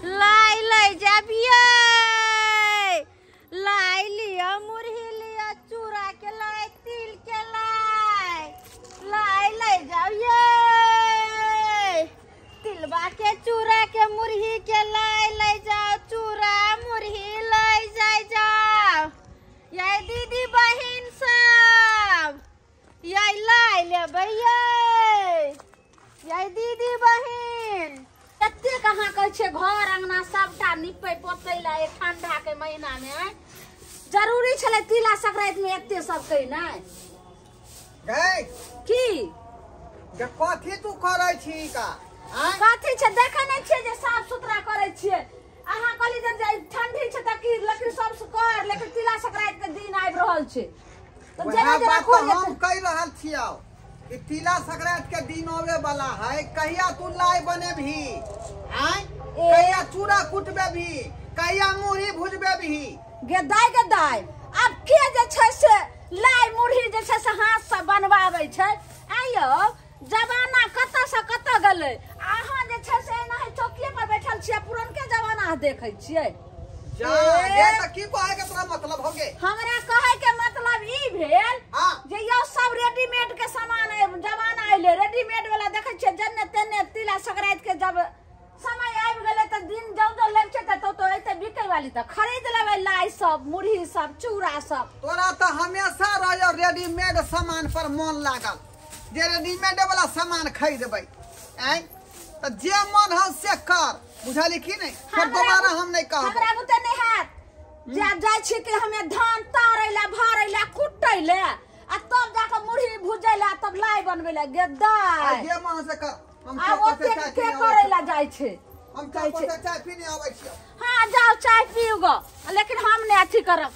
लाई लाई जाबिए लाई लिया मुरही लिया चूड़ा के लाई तिल के लाई लाई लाई जाबिए तिलबा के चूड़ा के मुरही के लाई लाई जाओ चूड़ा मुरही लाई जाए जाओ ये दीदी बहन सब ये लाई ले भैया ये दीदी बहन कते कहाँ कह छे घर अंगना सबटा निपै पोतै ला ठंडा के महीना में जरूरी छले तिला संक्रांति में एते सब कहि नै गई की जे कथि तू करै छी का कथि छे देखे नै छे जे साफ सुथरा करै छिए अहाँ कहली जे ठंडी छे त की लेकिन सब कर लेकिन तिला संक्रांति के दिन आबि रहल छे तो जेना जेना खोल हम कहि रहल छियौ कि तिला संक्रांति के दिन आवे वाला है कहिया तू लाई बनेबही आय कहिया चूड़ा कुटबे भी कहिया मुरही भुजबे भी गदाय अब के जे छै से लाई मुरही जे छै से हाथ से बनवाबै छै आयो जमाना कत से कत गेलै अहाँ जे छै से एना चौकीए पर बैठल छियै पुरनके जमाना देखै छियै जा ये त की कहे के तोरा मतलब हो गे हमरा कहे के मतलब ई भेल जे यो सब रेडीमेड के सामान जमाना आइले रेडीमेड वाला देखै छियै जन्ने तेने तिला संक्रांति के जब समय आबि गेलै त दिन जौ लग छै तो एते बिकै वाली त खरीद लेबै लाई सब मुरही सब चूड़ा सब तोरा त हमेशा रहो रेडीमेड सामान पर मन लागल जे रेडीमेड वाला सामान खरीदबै आय त जे मन हो से कर बुझाली की नहीं फिर दोबारा हम नहीं कहब हमरा बुते नहीं हाथ जब जाय छी कि हमें धान तारैला भरैला कुटैला आ तब जाके मुरही भुजैला तब लाई बनबैला गद्दाय जे मन से कर हम ओते के करैला जाय छै हम चाय पीने आबै छियै हां जाओ चाय पीऊ गो लेकिन हम ने अथी करब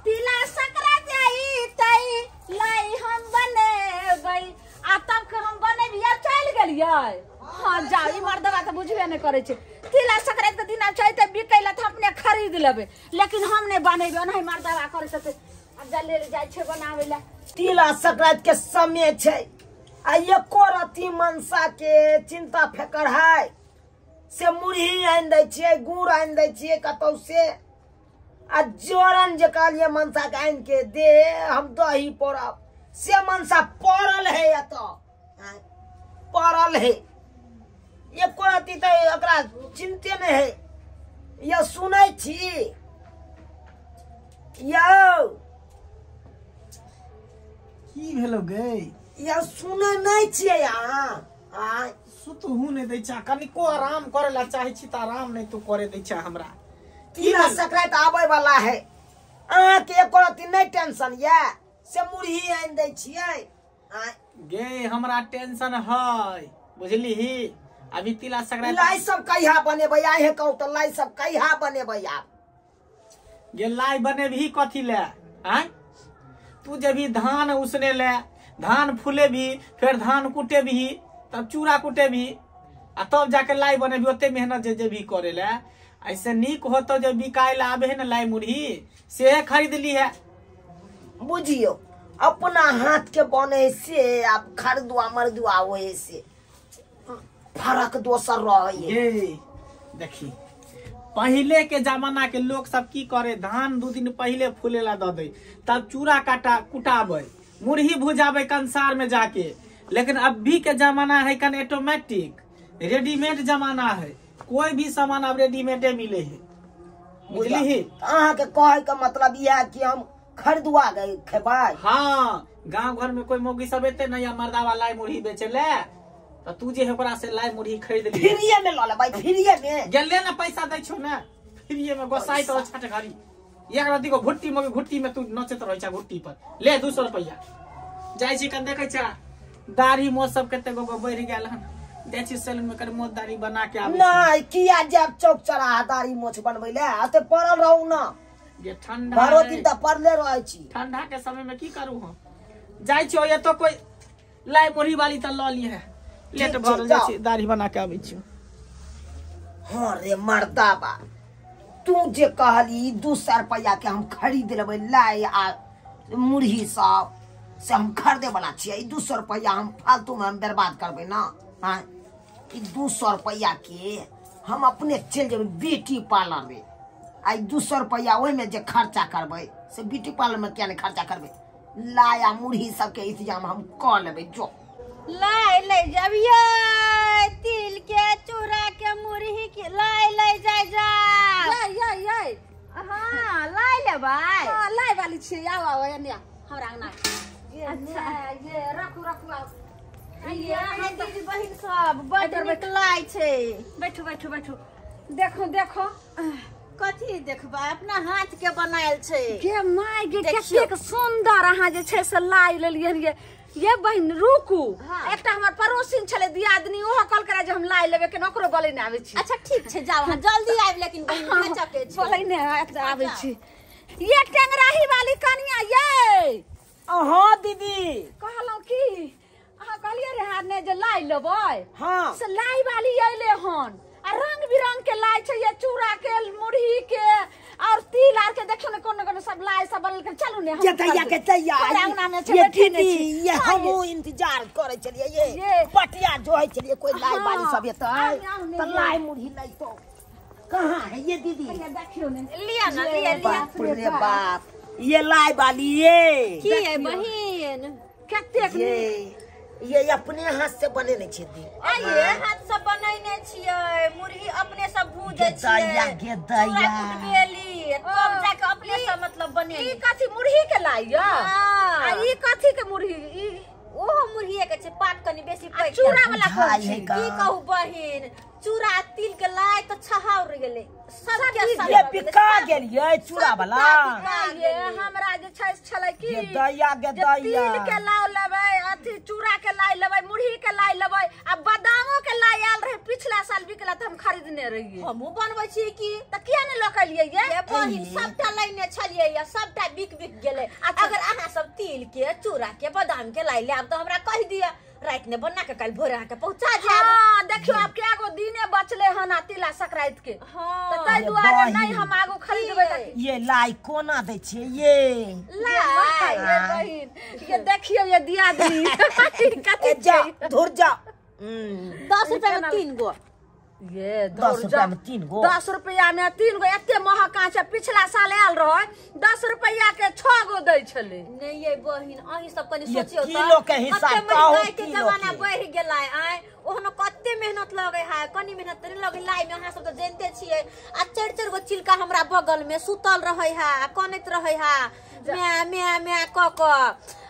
तिला संक्रांति आई तई लाई हम बनेबै आ तब के हम बनेबिया चल गेलियै हां जाओ ई मर्दवा त बुझबे नै करै छै तिला संक्रांति के दिन चाहते बिकैला त अपने खरीद लेबै लेकिन हम नै बनेबै नै मर्दवा करै छै अब जल्दी ले जाय छै बनावेला तिला संक्रांति के समय छै आ एको रति मनसा के चिंता फेकर है से मुरही आन दै छियै गुड़ आन दै छियै कतौ से आ जोरन जे कहलिए मनसा के आन के दे हम दही पड़ब से मनसा पड़ल है एतो पड़ल है एको रति त एकरा चिंते नै है ये सुनै छी यौ की भेलो गई या सुनै नै छियै अहाँ आ सुतहू नै दै छा कनिको आराम करे ला चाहे छी त आराम नै तू करे दै छा हमरा तिला संक्रांति आबै वाला है अहाँ के एको रति नै टेंशन या से मुरही आन दै छियै गे हमरा टेंशन है बुझली अभी तिला संक्रांति लाई सब कहिया बनेबै आहे कहू त लाई सब कहिया बनेबै आप गे लाई बनेबही कथी ले आय तू जब भी धान उसने ले धान फूले भी फिर धान कुटे भी तब चूड़ा कुटे भी आ तब जाके लाई बने भी ओते मेहनत जे भी करे ले ऐसे नीक होतो जब बिकाय ला आबे है ना लाई मुरही से खरीद ली है बुझियो अपना हाथ के बने से आप खरीदुआ मरदुआ होए से फरक दोसर रहे ये देखी पहले के जमाना के लोग सब की करे धान 2 दिन पहले फूले ला द दे तब चूड़ा काटा कुटाबे मुरही भुजाबे कंसार में जाके लेकिन अभी के जमाना है कन ऑटोमेटिक रेडीमेड जमाना है कोई भी सामान अब रेडीमेड मिले है बुझली अहाँ के कहे का मतलब यह कि हम खरीदुआ गए खेबै हाँ गांव घर में कोई मौगी सब एते ना या मर्दा वाला मुरही बेचे ले तो तू जे ओकरा से लाई मुरही खरीद ली फ्रीए में ल ले भाई फ्रीए में गेले ना पैसा दै छौ ना फ्रीए में गोसाई तो छट घरी एक रति को घुट्टी में तू नचत रहै छ घुट्टी पर ले 200 रुपया जाय छी कन देखै छ दाढ़ी मोछ सब कते गो बढ़ गेल हन दे छी सैलून में कर मोछ दाढ़ी बना के आबै नहीं किया जब चौक चौराहा दाढ़ी मोछ बनबै ले अते पड़ल रहू ना ये ठंडा भरो दिन त पड़ले रहै छी ठंडा के समय में की करू हम जाय छी ये तो कोई लाई मुरही वाली त ल ली है लेट भरल जाय छी दाढ़ी बना के आबै छी हां रे मर्दाबा तू जे कहली 200 रुपया के हम खरीद लेबै लाई आ मुरही सब से हम खरीदे वाला छियै 200 रुपया हम फालतू में हम बर्बाद करबै ना हां 200 रुपया के हम अपने चल जेबै ब्यूटी पार्लर में। आई 200 रुपया ओहि में जे खर्चा करबै से ब्यूटी पार्लर में क्या नहीं खर्चा करबै। लाया मुरही सबके इंतजाम हम कर लेबै। जो ले जबिए तिल के चूड़ा के मुरही के ले जा ये हाँ ले भाई हां लाई वाली छी। आओ एने हमरा अंगना ये अच्छा। ये रखू ये हम दीदी बहिन सब बड़ नीक लाइ छै। बैठो देखो कथी देखबा अपना हाथ के बनायल छै। के माय गे देखियौ। कतेक सुंदर अहाँ जे छै से लाई लेलियै ये बहिन रुकू। हाँ। एकटा हमर पड़ोसिन छले दियादनी ओहो कल करे जे हम लाई लेबे के ओकरो बोले न आबै छी। अच्छा ठीक छै जाओ हाँ जल्दी आबि लेकिन बहिन बेचऽ के छै। बोले न आबै छी। ये टेंगराही वाली कनिया ये हाँ दीदी कहलौ की अहाँ कहलिए रे हाथ ने जे लाई लेबै हाँ से लाई वाली अइले हन आ रंग बिरंग के लाई छै। ये चूड़ा के मुरही के और तिल आर के देखियो ने कोन सब लाई सब बनल के चलू ने ये दैया के दैया हमरा अंगना में छै ये बैठे ने दीदी छी। ये हाँ, हम इंतजार करे चलिए ये। ये पटिया जो है चलिए कोई लाई हाँ। वाली सब एतै आउ ने तो ये। लाई मुरही लाई तो कहाँ है ये दीदी। ये देखियो ने लिया ना लिया बाप रे बाप ये लाई वाली ये की है बहिन कतेक ये अपने हाथ से बने नहीं छे दी। ये हाथ से बनैने छियै मुरही अपने सब भूजे गे दैया, छियै गे दैया। बेली तब जाके अपने से मतलब बने। ई कथी मुरही के लाई या आ ई कथी के मुरही ई ओहो मुरहिए के छै पात कनी बेसी पैक चूड़ा वाला बुझाइ कोन है छै। का? की कहू बहिन चूड़ा तिल के लाई तो छहाउर गेलै सबके सब सब ये पिका गेलिए चूड़ा वाला ये हमरा जे छै छलै की गे दैया गे जे दैया तिल के लाई लेबै अथी चूड़ा के लाई लेबै मुरही के लाई लेबै आ बादामो के लाई आयल रहे पिछला साल बिकला त हम खरीदने रहिए। हमहू बनबै छी की त किया ने लोकलिए ये बहिन सबटा लैने छलियै या सबटा बिक गेलै। अगर अहाँ सब तिल के चूड़ा के बादाम के लाई लेब तो हमरा कहि दिया रात ने बना के कल भोर अहाँ के पहुंचा जाब। हां देखियो अब केगो दिने बचले हन आ तिला संक्रांत के हाँ। त तै ये दुआरे बहिन। नहीं हम आगो खरीदबै त ये लाई कोना दे छे ये लाई ये बहिन ये देखियो ये दियादनी कथी जा छै धुर जा 10 रुपया में 3 गो ये 10 रुपया में 3 गो 10 रुपया में 3 गो एते महग कांच पिछला साल आयल रहे 10 रुपया के 6 गो दै छले। नहीं ये बहिन अही सब कनी ये सोचियो किलो के हिसाब का हो के किलो जमाना के। बढ़ गेलै आय ओहनो कते मेहनत लगे है कनी मेहनत नहीं लगे लाई में अहाँ सब तो जानते छियै आ 4 गो चिलका हमरा बगल में सुतल रहे है कनैत रहे है मैं क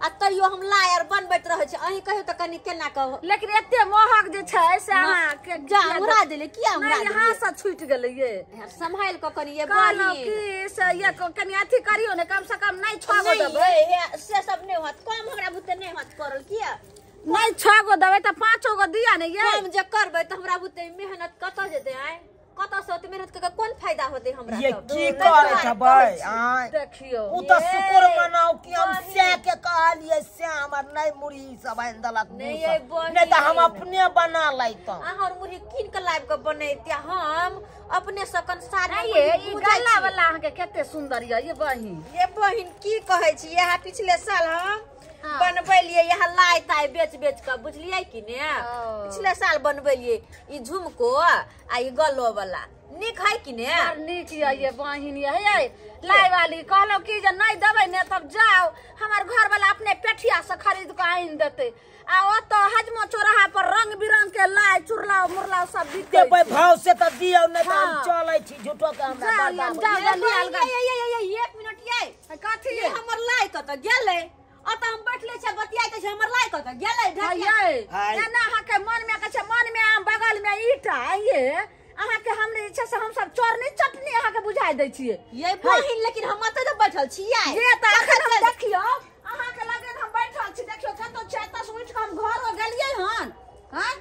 आ तैयो हम लाई आर बनबैत रहे छी अही कहियो त कनी केना कहो लेकिन एते महग जे छै से अहाँ के जा हमरा देले किया हमरा नहीं यहाँ से छूट गेलै ये संभाल क कनी ये कहलो बहिन कि से ये कनी अथी करियो ने कम से कम नहीं 6 गो नहीं देबै ये से सब नहीं होत कम हमरा बुते नहीं होत करल किया नहीं 6 गो देबै त 5 गो दिया ने ये हम जे करबै त हमरा बुते मेहनत कत जेते आय कत से ओते मेहनत के कोन फायदा होते हमरा ये सब की करे छबै आय देखियो उ त शुक्र मनाओ कि हम से के कहलिए से हमर नहीं मुरही सब आइन दलक नहीं ये बहिन। नहीं त हम अपने बना लै त अहाँ और मुरही कीन के लाइव के बनैतिया हम अपने सकन सारे ये ई गल्ला वाला अहाँ के कते सुंदर ये बहिन ये बहिन की कहै छी यहाँ पिछले साल हम बनबेलिए यहाँ लाई ताई बेच के बुझलिए कि ने पिछले साल बनबेलिए ई झुमको आ ई गलो वाला निक है कि ने और नीक ये बहिन ये लाई वाली कहलो कि जे नहीं देबै ने तब जाओ हमर घर वाला अपने पेठिया से खरीद के आइन देते आ ओ तो हजमो चौराहा पर रंग बिरंग के लाई चुरलाव मुरलाव सब बिके देबै भाव से त दियौ नहीं त हम हाँ। चलै छी झूठो के हमरा बर्दाश्त ये 1 मिनट ये कथी ये हमर लाई कत गेलै अत हम बैठले छै बतियाते छै हमर लाई कत गेलै ढकिया हाय। ना अहाँ के मन में कहै छै मन में आम बगल में ईटा ये अहाँ के हमरे इच्छा से हम सब चोरनी चटनी अहाँ के बुझाई दै छियै ये बहिन लेकिन हम एतै त बैठल छियै ये त अखन हम देखियो अहाँ के लगे हम बैठल छी देखियो कतो छै त उठ के हम घर हो गेलियै हन हां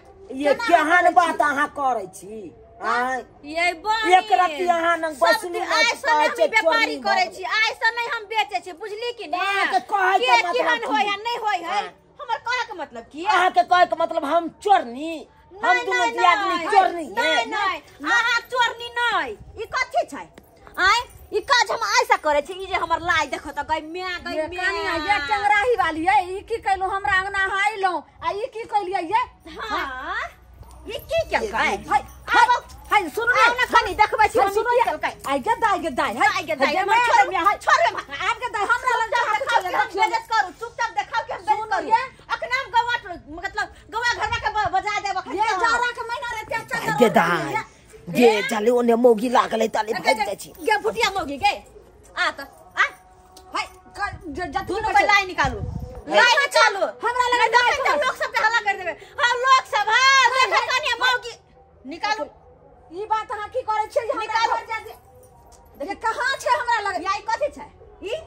ये केहन बात अहाँ करै छी आय ये बहिन एक रत्ती अहाँ न बसनी सब न आइ से कहै हम छै व्यापारी चोरी करै भऽ छी आइ से नहीं हम बेचै छी बुझली कि ने अहाँ के कहै के मतलब केहन की? होय है नहीं होय है हाँ। हमर कहै के मतलब की अहाँ के कहै के मतलब हम चोरनी हम दुनु दियादनी चोरनी नहीं नहीं अहाँ चोरनी नहीं ई कथि छै आय ई काज हम ऐसा करे छी ई जे हमर लाई देखो त गई मैं ये कनिया ये टेंगराही वाली है ई की कहलो हमरा अंगना हाइलो आ ई की कहलिए ये हां ई की क्या है हाय हाय सुनो आओ ना खानी देखबै छी हम सुनो निकल के आई के दाई आई के दाई हमर छोड़ में आप के दाई हमरा लग बेइज्जत करू चुपचाप देखाओ के बेइज्जत करू अखन हम गवाट मतलब गवा घर के बजा देब ये जारा के महीना रे क्या गे दाई गे चले ओने मोगी लागले तले भाग जाय छी गे भुटिया मोगी गे आ त आ हाय दोनों पे लाइन निकालू लाइन निकालू हमरा लगे देखे लोग सब के हल्ला कर देबे हां लोग सब हां देखे कनिया मोगी निकालू ई बात अहाँ की करे छी निकालू देखिए कहां छे हमरा लगे याई कथि छै ई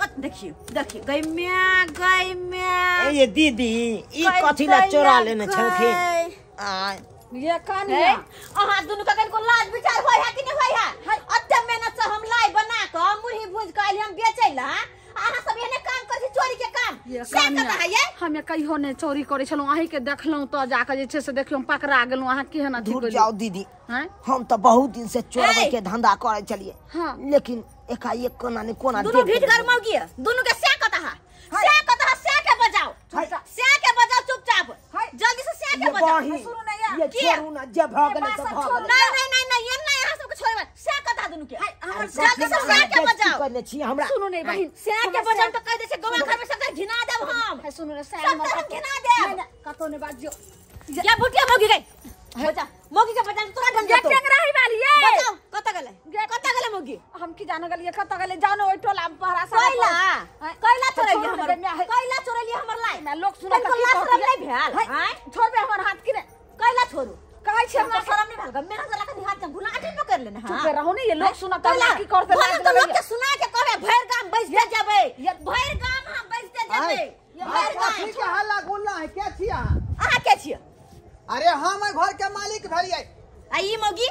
कत देखियो गई में ये दीदी ई कथि ला चोरा लेने छलखिन आ ये कनिया अहाँ दुनु का को लाज विचार होय है कि नहीं होय है अत्ते मेहनत से हम लाई बना के मुरही भूज के आइल हम बेचैला अहाँ सब एने काम कर छी चोरी के काम से कता है ये हम कहियो ने चोरी करे छलौ आही के देखलौ तो जाके जे छे से देखियो हम पकड़ा गेलौ अहाँ केहन अथी दूर जाओ दीदी हैं हम तो बहुत दिन से चोरबे के धंधा करे चलिए हां लेकिन एकाएक कोना ने कोना दुनु भीड़ कर मौगी दुनु के से कता है से के बजाओ चुपचाप जल्दी से से के बजाओ सुनो ना ये छोड़ू ना जे भागले तो भाग नहीं ये नहीं यहाँ सबके छोड़बे से कता दुनु के जल्दी से से के बजाओ करने छी हमरा सुनो नहीं बहिन से के बजाओ तो कह दे से गोवा घर में सब घिना देब हम सुनो ना से सब हम घिना देब कतो ने बाजियो या भुटिया मोगी गई बजा मोगी के बजा तोरा ढंग ये टेंगराही वाली ये बजाओ कता गले मोगी हम की जाने गलिए कता गले जाओ ना ओइ टोला में पहरा सा कैला चोरैली हमर लाई मैं लोग सुना तो की करत नहीं भेल हैं छोड़ बे हमर हाथ की ने कैला छोड़ू कहै छी हमरा शरम नहीं भेल मेहनत से लगा हाथ में गुना अठी न कर लेने हां चुप रहो ने ये लोग सुना तो की करते लाग तो लोग के सुना के कहबे भैर गाम बैसते जाबे भैर गाम हम बैसते जाबे ये भैर गाम ठीक है हल्ला गुल्ला है क्या छी अहाँ के छियै अरे हम घर के मालिक भेलियै आ ई मोगी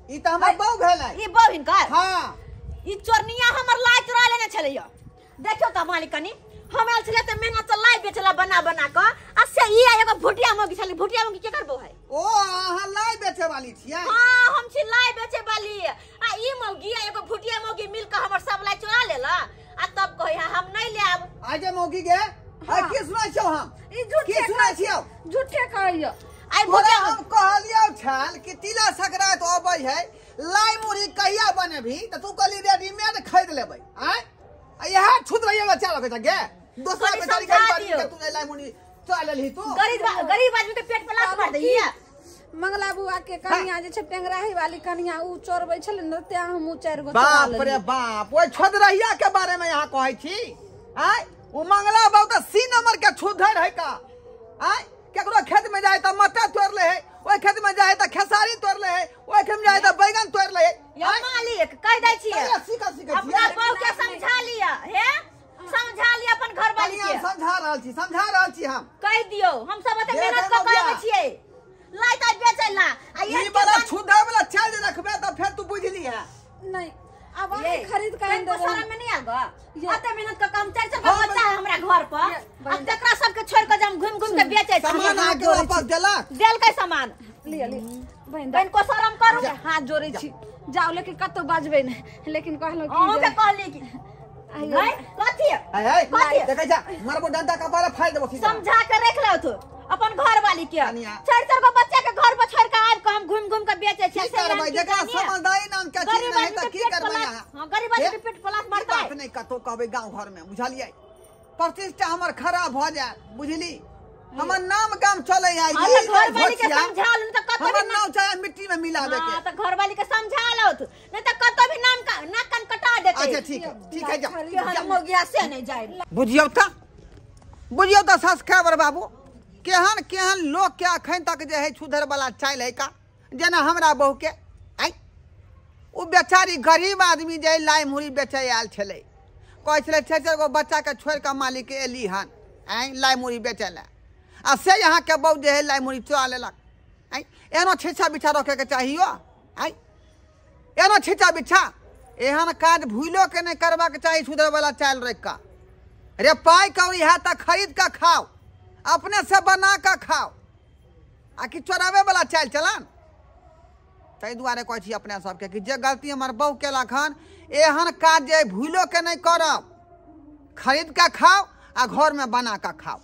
ई त हमर बहू भेलै ई बहू हिनकर हां ई चोरनिया हमर लाई चोरा लेने छलैया देखियो त मालिक कनी हम आयल छले त मेहनत से लाई बेचला बना के आ से ई एगो भुटिया मोगी छली भुटिया मोगी के करबो है ओ अहाँ लाई बेचे वाली छियै हां हम छी लाई बेचे वाली आ ई मोगी एगो भुटिया मोगी मिल के हमर सब लाई चोरा लेला आ तब कहे हम नहीं लेब आजे मोगी गे आ की सुनै छौ हम ई झूठे की सुनै छियौ झूठे कहैयो आई तोरा भुटिया हम कहलियौ छल कि तिला संक्रांत अबै है लाई मुरही कहिया बनेभी त तू कहली रेडीमेड खरीद लेबै आय यह छुद रहिएगा चल के गे दूसरा बेचारी के तू लाई मुरही चल लेली तू गरीब आदमी के पेट पे लात मार दैया मंगला बुआ के कनिया जे छै टेंगराही वाली कनिया उ चोरबै छले न ते हम 4 गो बाप रे बाप ओइ छुद रहिया के बारे में यहाँ कहै छी आय उ मंगला बाबू त सी नंबर के छुधर है का आय केकरो खेत में जाए त मटर तोड़ ले है ओइ खेत में जाए त खेसारी तोड़ ले है ओइ खेत में जाए त बैंगन तोड़ ले है या मालिक कह दै छियै सीखा अपना बहू के समझा लिया हे समझा लिया अपन घर वाली के समझा रहल छी हम कह दियो हम सब त मेहनत क करबै छियै लाई त बेचैला आ ई वाला छुधा वाला चल रखबे त फिर तू बुझली है नहीं अब हम खरीद के आइन देबो शरम में नहीं आगा अते मेहनत का काम चल सब बच्चा है हमरा घर पर अब तकरा सब के छोड़ के जम घुम के बेचै छी सामान आके वापस देलक देल के सामान ले बहन को शरम करू हाथ जोड़े छी जाओ लेकिन कतो बाजबे नहीं लेकिन कहलो अहू के कि कहली कि है कथि है देखै जा मारबो डंडा का बारे फाड़ देबो समझा के रख लो तू अपन घर वाली के कनिया। चार गो बच्चा के घर पर छोड़ के आब के हम घुम के बेचै छी की करबै जकरा समझदारी नाम के चीज नहीं त की करबै हां गरीब आदमी के पेट पलास मारता है बात नहीं कतो कहबै गांव घर में बुझलियै प्रतिष्ठा हमर खराब भ जाय बुझली हमर नाम काम चले आई घर वाली के समझा लो त कतो हमर नाम चाहे मिट्टी में मिला दे के त घर वाली के समझा लो तू नहीं त कतो भी नाम का नाक कान कटा देते अच्छा ठीक है जा हम मोगिया से नहीं जाए बुझियौ त सब्सक्राइबर बाबू केहन लोग के अखन तक जे है छुधर वाला चाल है का जेना हमरा बहू के आई उ बेचारी गरीब आदमी जे लाई मुरही बेचे आयल छले कहै छले 6 गो बच्चा के छोड़ के मालिक के एली हन आई लाई मुरही बेचे ला आ से यहाँ के बहू जे है लाई मुरही चोरा लेलक आई एनो छिछा बिछा रखे के चाहियो आई एनो छिछा बिछा एहन काज भूलो के नहीं करबा के चाहिए छुधर वाला चाल रख का रे पाई कौड़ी है तो खरीद का खाओ अपने से बना का खाओ आ कि चोरावे वाला चाल चलन तै दुआरे कहै छी अपने सबके कि जे गलती हमर बहू केलक हन एहन काज जे भूलो के नहीं करब खरीद का खाओ आ घर में बना का खाओ।